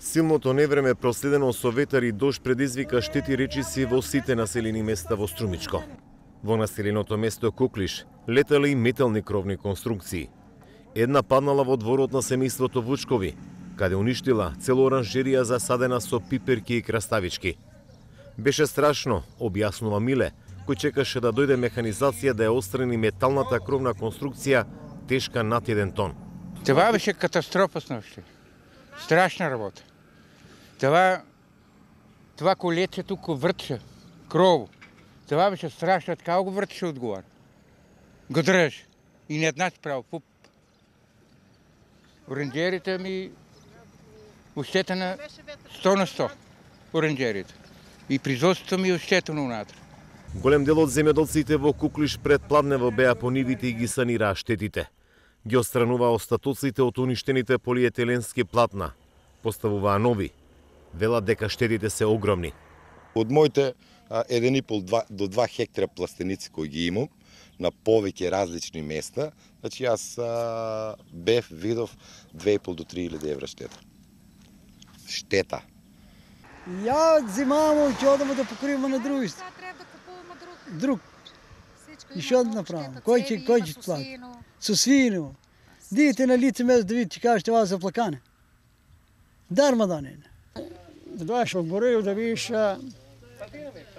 Силното невреме проследено со ветар и дожд предизвика штети речиси во сите населени места во Струмичко. Во населеното место Куклиш летали метални кровни конструкции. Една паднала во дворот на семејството Вучкови, каде уништила цела оранжерија засадена со пиперки и краставички. Беше страшно, објаснува Миле, кој чекаше да дојде механизација да ја отстрани металната кровна конструкција тешка над 1 тон. Това беше катастрофа снощи. Страшна работа. Това колече тук вртше, крово. Това беше страшно, така го вртше отгоре. Го дръж. И не една справа. Оранжерията ми ощетена 100 на 100. Оранжерията. И производството ми ощетено унатре. Голем дел од земјоделците во Куклиш предпладнево беа по нивите и ги санираа штетите. Ги отстрануваа остатоците од уништените полиетиленски платна. Поставуваа нови. Велат дека штетите се огромни. Од моите 1,5 до 2 хектара пластеници кои ги имам на повеќе различни места, значи јас видов 2,5 до 3.000 евра штета. Штета. Я взимам и ќе одам да покривам на дружество. Друг. И што да направам? Кој ќе плати? Со свино. Дидите на лице место да видите, кажете вас заплакане. Дарма да не. Да дојаш во Бороју да видиш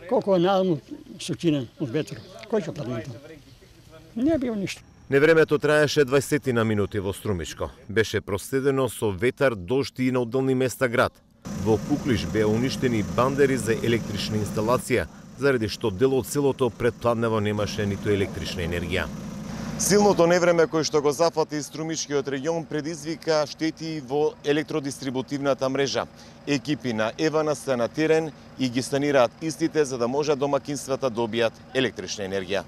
колко е надаму сутина од ветер. Кој ќе плати тоа? Не било ништо. Невремето траеше 20 на минути во Струмичко. Беше проследено со ветар, дожд и на одделни места град. Во Куклиш беа уништени бандери за електрична инсталација, заради што дел од селото предпладнево немаше ниту електрична енергија. Силното невреме кој што го зафати Струмичкиот регион предизвика штети во електродистрибутивната мрежа. Екипи на ЕВН се на терен и ги санираат истите за да можат домакинствата добијат електрична енергија.